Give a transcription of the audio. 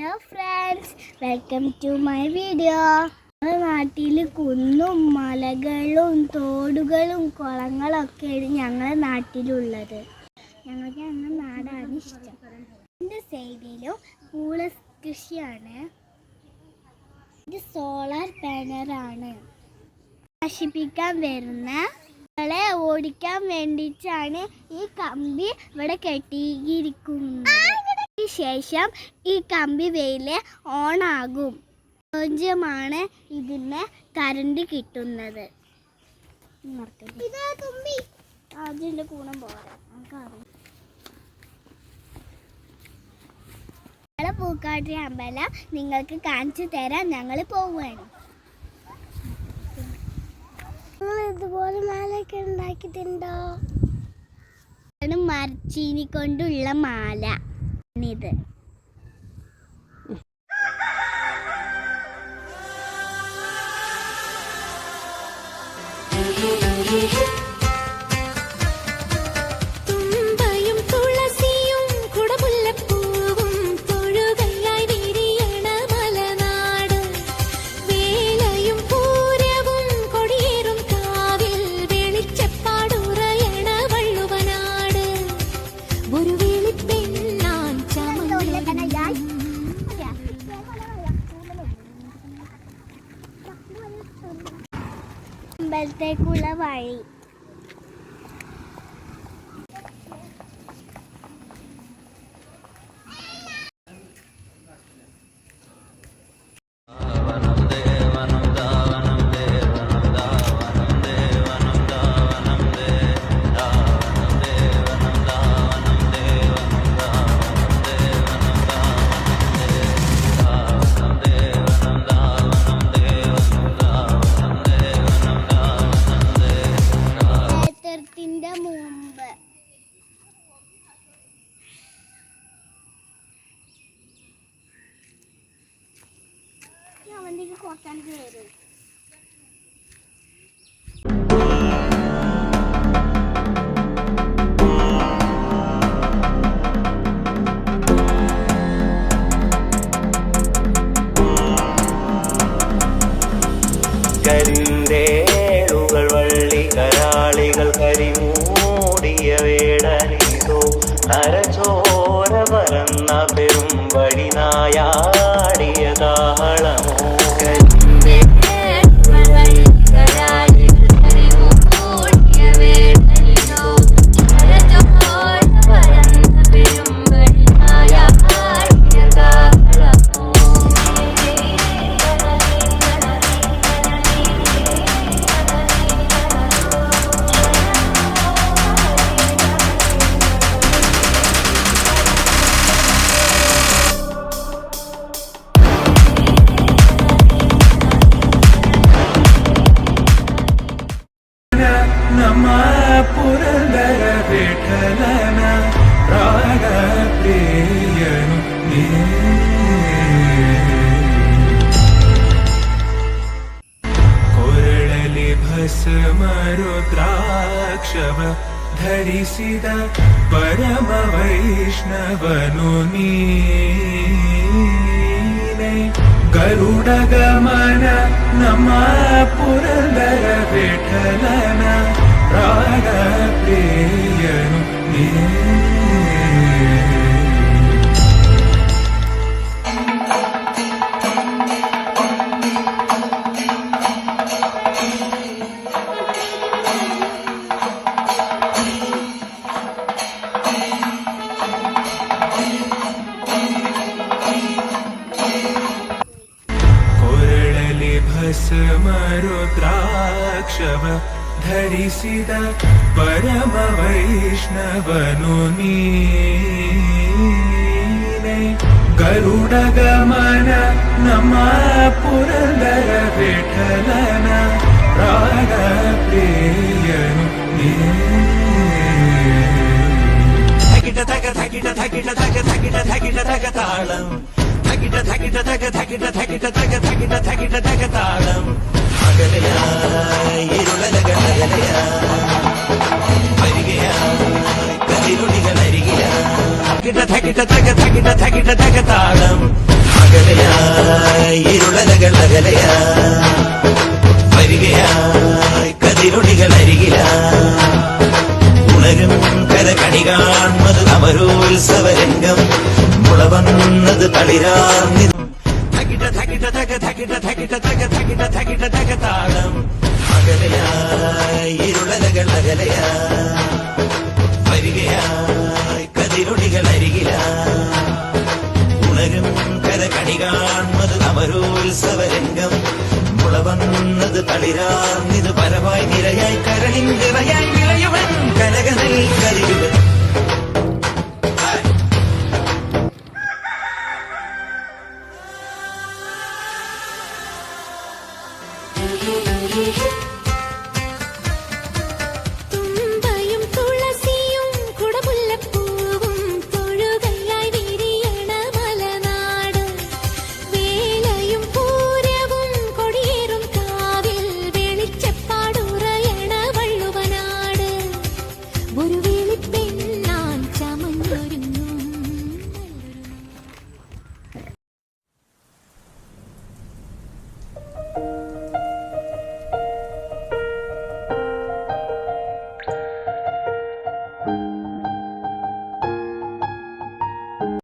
Hello friends, welcome to my video. നമ്മുടെ നാട്ടിൽ കുന്നും മലകളും തോടുകളും കുളങ്ങളൊക്കെയാണ് ഞങ്ങളുടെ നാട്ടിലുള്ളത്. ഞങ്ങളുടെ നാടാണ് ഇഷ്ടം. എൻ്റെ സൈഡിലും പൂള കൃഷിയാണ്. ഇത് സോളാർ പാനലാണ്. നശിപ്പിക്കാൻ വരുന്ന ളെ ഓടിക്കാൻ വേണ്ടിയിട്ടാണ് ഈ കമ്പി ഇവിടെ കെട്ടിയിരിക്കുന്നത്. ശേഷം ഈ കമ്പി വെയിൽ ഓണാകും. ാണ് ഇതിന് കറണ്ട് കിട്ടുന്നത്. അതിൻ്റെ കൂടെ പോരാ. പൂക്കാട്ടി അമ്പലം നിങ്ങൾക്ക് കാണിച്ചു തരാൻ ഞങ്ങൾ പോവുകയാണ്. ഇതുപോലെ മാലയൊക്കെ ഉണ്ടാക്കിയിട്ടുണ്ടോ? മരച്ചീനി കൊണ്ടുള്ള മാല ഇത്. അമ്പലത്തേക്കുള്ള വഴി. കരിന്തേളുകൾ വള്ളി കരാളികൾ കരിമൂടിയ വേടനീതോ നരചോര പരന്ന പെരും വഴിനായാടിയ താളമോ. പുരന്ദര വിഠലന പ്രാണപ്രിയനു ಕೊರಳಲಿ ಭಸ್ಮರುದ್ರಾಕ್ಷವ ಧರಿಸಿದ ಪರಮ ವೈಷ್ಣವನು ನೀನೆ. ಗರುಡ ಗಮನ ನಮ್ಮ ಪುರಂದರ ವಿಠಲನ പ്രാണപ്രിയനു ಕೊರಳಲಿ ಭಸ್ಮರುದ್ರಾಕ್ಷವ ಧರಿಸಿದ ಪರಮ ವೈಷ್ಣವನು ನೀನೆ. ಗರುಡ ಗಮನ ನಮ್ಮ ಪುರಂದರ ವಿಠಲನ ಪ್ರಾಣಪ್ರಿಯನು ധകിട ധക ധകിട ധകിട ധക ധകിട ധകിട ധക താളം ധകിട ധകിട ധക ധകിട ധകിട ധക ധകിട ധകിട ധക താളം. താളം ഇരുളലകൾ അകലയാ വരികയായി കതിരൊളികൾ അരികില ഉണരും കരകണി കാൺമത് അമരോത്സവരംഗം മുളവന്നത് തളിരാർന്നി ധകിട ധകിട ധക ധകിട ധകിട ധക ധകിട ധകിട ധക താളം അകലയായി ഇരുളലകൾ അകലയാ വരികയായി കതിരൊളികൾ അരികില ഉണരും കരകണി കാൺമത് അമരോത്സവരംഗം മുളവന്നത് തളിരാർന്നിത് പരമായി നിരയായി കരളിൻ നിറയായി വിളയുവൻ കനകനൽ കരിയുവൻ Thank you.